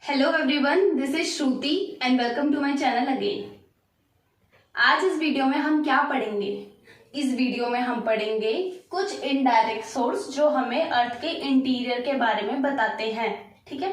Hello everyone, this is Shruti and welcome to my channel again. आज इस video में हम क्या पढ़ेंगे? इस वीडियो में हम पढ़ेंगे कुछ इनडायरेक्ट सोर्स जो हमें अर्थ के इंटीरियर के बारे में बताते हैं। ठीक है,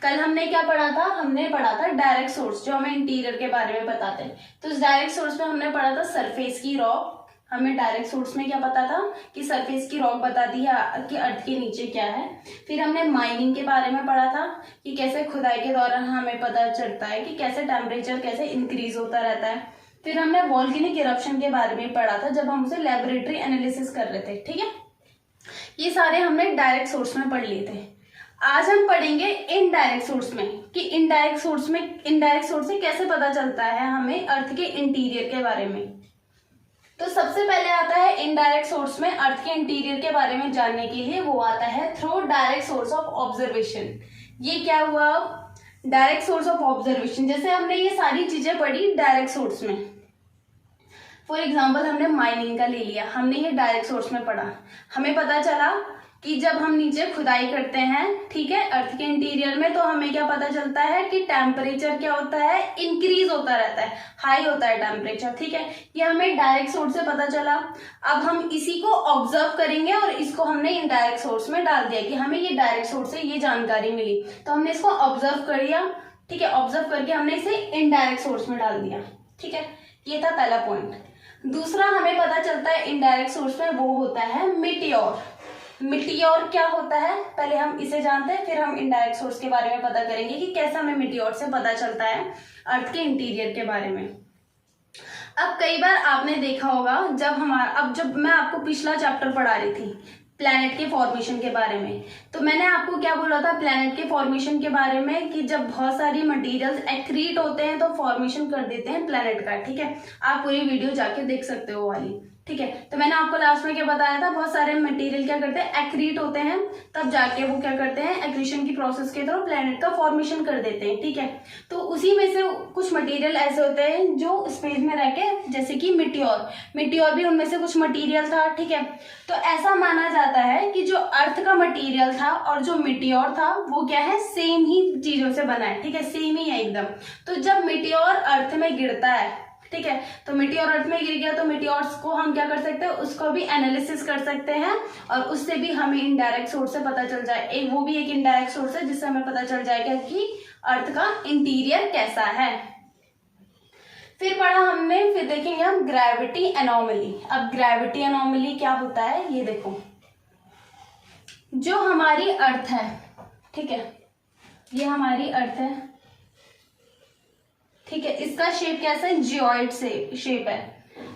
कल हमने क्या पढ़ा था? हमने पढ़ा था डायरेक्ट सोर्स जो हमें इंटीरियर के बारे में बताते हैं। तो इस डायरेक्ट सोर्स में हमने पढ़ा था सरफेस की रॉक। हमें डायरेक्ट सोर्स में क्या पता था कि सरफेस की रॉक बताती है कि अर्थ के नीचे क्या है। फिर हमने माइनिंग के बारे में पढ़ा था कि कैसे खुदाई के दौरान हमें पता चलता है कि कैसे टेम्परेचर कैसे इंक्रीज होता रहता है। फिर हमने वोल्केनिक इरप्शन के बारे में पढ़ा था जब हम उसे लेबोरेटरी एनालिसिस कर रहे थे। ठीक है, ये सारे हमने डायरेक्ट सोर्स में पढ़ लिए थे। आज हम पढ़ेंगे इनडायरेक्ट सोर्स में कि इनडायरेक्ट सोर्स से कैसे पता चलता है हमें अर्थ के इंटीरियर के बारे में। तो सबसे पहले आता है इनडायरेक्ट सोर्स में अर्थ के इंटीरियर के बारे में जानने के लिए, वो आता है through direct source of observation. ये क्या हुआ? Direct source of observation. जैसे हमने ये सारी चीजें पढ़ी डायरेक्ट सोर्स में। फॉर एग्जाम्पल हमने माइनिंग का ले लिया, हमने ये डायरेक्ट सोर्स में पढ़ा। हमें पता चला कि जब हम नीचे खुदाई करते हैं, ठीक है, अर्थ के इंटीरियर में, तो हमें क्या पता चलता है कि टेम्परेचर क्या होता है, इंक्रीज होता रहता है, हाई होता है टेम्परेचर। ठीक है, ये हमें डायरेक्ट सोर्स से पता चला। अब हम इसी को ऑब्जर्व करेंगे और इसको हमने इनडायरेक्ट सोर्स में डाल दिया कि हमें ये डायरेक्ट सोर्स से ये जानकारी मिली, तो हमने इसको ऑब्जर्व कर लिया। ठीक है, ऑब्जर्व करके हमने इसे इनडायरेक्ट सोर्स में डाल दिया। ठीक है, ये था पहला पॉइंट। दूसरा हमें पता चलता है इनडायरेक्ट सोर्स में, वो होता है मीटियोर। मीटियोर क्या होता है पहले हम इसे जानते हैं, फिर हम इनडायरेक्ट सोर्स के बारे में पता करेंगे कि कैसे हमें मीटियोर से पता चलता है अर्थ के इंटीरियर के बारे में। अब कई बार आपने देखा होगा जब मैं आपको पिछला चैप्टर पढ़ा रही थी प्लैनेट के फॉर्मेशन के बारे में, तो मैंने आपको क्या बोला था प्लैनेट के फॉर्मेशन के बारे में कि जब बहुत सारी मटेरियल्स एक्रीट होते हैं तो फॉर्मेशन कर देते हैं प्लैनेट का। ठीक है, आप पूरी वीडियो जाके देख सकते हो वाली। ठीक है, तो मैंने आपको लास्ट में क्या बताया था, बहुत सारे मटेरियल क्या करते हैं, एक्रीट होते हैं, तब जाके वो क्या करते हैं, एक्रीशन की प्रोसेस के थ्रू प्लैनेट का फॉर्मेशन कर देते हैं। ठीक है, तो उसी में से कुछ मटेरियल ऐसे होते हैं जो स्पेस में रह के, जैसे कि मीटियोर भी उनमें से कुछ मटेरियल था। ठीक है, तो ऐसा माना जाता है कि जो अर्थ का मटेरियल था और जो मीटियोर था वो क्या है, सेम ही चीजों से बना है। ठीक है, सेम ही है एकदम। तो जब मीटियोर अर्थ में गिरता है, ठीक है, तो मीटियोर अर्थ में गिर गया तो मीटियोर्स को हम क्या कर सकते हैं, उसको भी एनालिसिस कर सकते हैं और उससे भी हमें इनडायरेक्ट सोर्स से पता चल जाए। वो भी एक इनडायरेक्ट सोर्स है जिससे हमें पता चल जाएगा कि अर्थ का इंटीरियर कैसा है। फिर पढ़ा हमने, फिर देखेंगे हम ग्रेविटी एनोमली। अब ग्रेविटी एनोमली क्या होता है ये देखो, जो हमारी अर्थ है, ठीक है, ये हमारी अर्थ है। ठीक है, इसका शेप कैसा है, जियोइड से शेप है।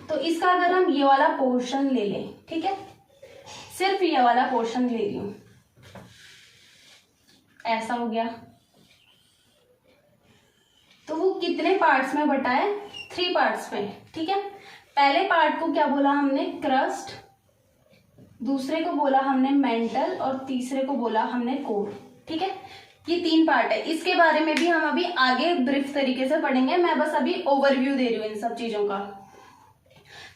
तो इसका अगर हम ये वाला पोर्शन ले लें, ठीक है, सिर्फ ये वाला पोर्शन ले रही हूं, ऐसा हो गया, तो वो कितने पार्ट्स में बटा है, 3 पार्ट्स में। ठीक है, पहले पार्ट को क्या बोला हमने, क्रस्ट, दूसरे को बोला हमने मेंटल और तीसरे को बोला हमने कोर। ठीक है, ये 3 पार्ट है। इसके बारे में भी हम अभी आगे ब्रीफ तरीके से पढ़ेंगे, मैं बस अभी ओवरव्यू दे रही हूँ इन सब चीजों का।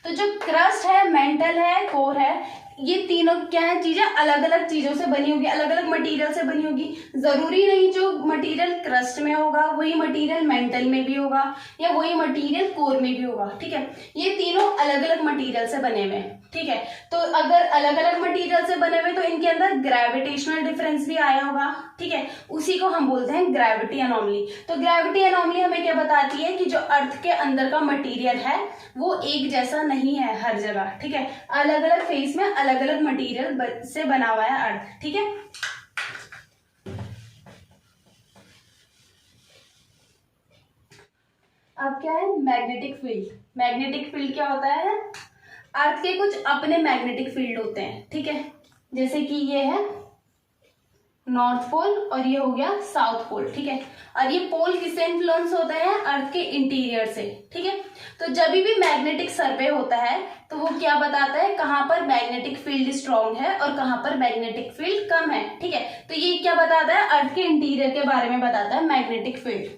तो जो क्रस्ट है, मेंटल है, कोर है, ये तीनों क्या है, चीजें अलग अलग चीजों से बनी होगी, अलग अलग मटेरियल से बनी होगी। जरूरी नहीं जो मटेरियल क्रस्ट में होगा वही मटेरियल मेंटल में भी होगा या वही मटेरियल कोर में भी होगा। ठीक है, ये तीनों अलग अलग मटेरियल से बने हुए हैं। ठीक है, तो अगर अलग अलग मटेरियल से बने हुए तो इनके अंदर ग्रेविटेशनल डिफरेंस भी आया होगा। ठीक है, उसी को हम बोलते हैं ग्रेविटी एनोमली। तो ग्रेविटी एनोमली हमें क्या बताती है कि जो अर्थ के अंदर का मटेरियल है वो एक जैसा नहीं है हर जगह। ठीक है, अलग अलग फेस में अलग अलग मटेरियल से बना हुआ है अर्थ। ठीक है, अब क्या है, मैग्नेटिक फील्ड। मैग्नेटिक फील्ड क्या होता है, अर्थ के कुछ अपने मैग्नेटिक फील्ड होते हैं। ठीक है, जैसे कि ये है नॉर्थ पोल और ये हो गया साउथ पोल। ठीक है, और ये पोल किससे इन्फ्लुएंस होता है, अर्थ के इंटीरियर से। ठीक है, तो जब भी मैग्नेटिक सर्वे होता है तो वो क्या बताता है, कहां पर मैग्नेटिक फील्ड स्ट्रांग है और कहां पर मैग्नेटिक फील्ड कम है। ठीक है, तो ये क्या बताता है, अर्थ के इंटीरियर के बारे में बताता है मैग्नेटिक फील्ड।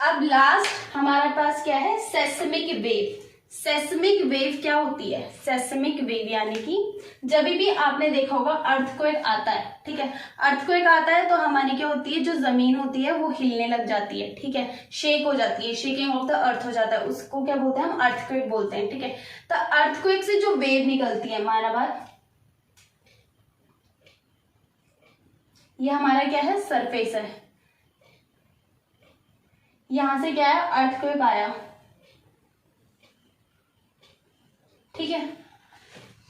अब लास्ट हमारे पास क्या है, सेस्मिक वेव। सेस्मिक वेव क्या होती है? सेस्मिक वेव यानी कि जब भी आपने देखा होगा अर्थक्वेक आता है, ठीक है, अर्थक्वेक आता है तो हमारी क्या होती है, जो जमीन होती है वो हिलने लग जाती है, ठीक है, शेक हो जाती है, शेकिंग ऑफ द अर्थ हो जाता है, उसको क्या बोलते हैं हम? अर्थक्वेक बोलते हैं, ठीक है। तो अर्थक्वेक से जो वेव निकलती है, माना बात, ये हमारा क्या है? सरफेस है, यहां से क्या है? अर्थक्वेक आया, ठीक है।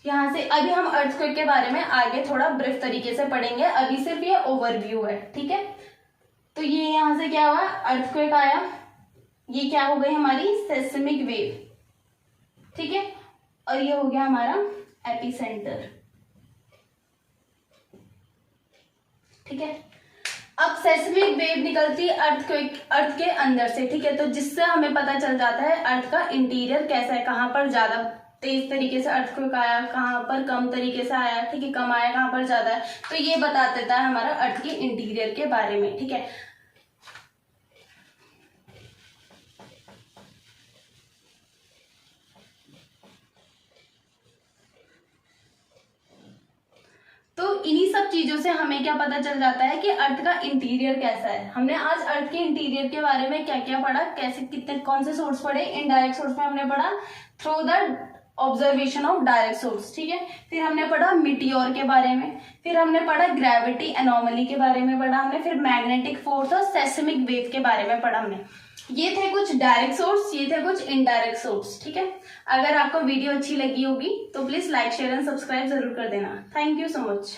यहां से अभी हम अर्थक्वेक के बारे में आगे थोड़ा ब्रीफ तरीके से पढ़ेंगे, अभी सिर्फ ये ओवरव्यू है, ठीक है। तो ये यहां से क्या हुआ? अर्थक्वेक आया, ये क्या हो गई हमारी? सेस्मिक वेव, ठीक है, और ये हो गया हमारा एपिसेंटर, ठीक है। अब सेस्मिक वेव निकलती है अर्थ के अंदर से, ठीक है, तो जिससे हमें पता चल जाता है अर्थ का इंटीरियर कैसा है, कहाँ पर ज्यादा तेज तरीके से अर्थक्वेक आया, कहाँ पर कम तरीके से आया, ठीक है, कम आया, कहाँ पर ज्यादा है, तो ये बता देता है हमारा अर्थ के इंटीरियर के बारे में, ठीक है। तो इन्हीं सब चीजों से हमें क्या पता चल जाता है कि अर्थ का इंटीरियर कैसा है। हमने आज अर्थ के इंटीरियर के बारे में क्या क्या पढ़ा, कैसे कितने कौन से सोर्स पढ़े? इनडायरेक्ट सोर्स में हमने पढ़ा through the observation of direct source, ठीक है। फिर हमने पढ़ा मीटियोर के बारे में, फिर हमने पढ़ा ग्रेविटी एनोमली के बारे में पढ़ा हमने, फिर मैग्नेटिक फोर्स और सेस्मिक वेव के बारे में पढ़ा हमने। ये थे कुछ डायरेक्ट सोर्स, ये थे कुछ इनडायरेक्ट सोर्स, ठीक है। अगर आपको वीडियो अच्छी लगी होगी तो please like, share and subscribe जरूर कर देना। Thank you so much.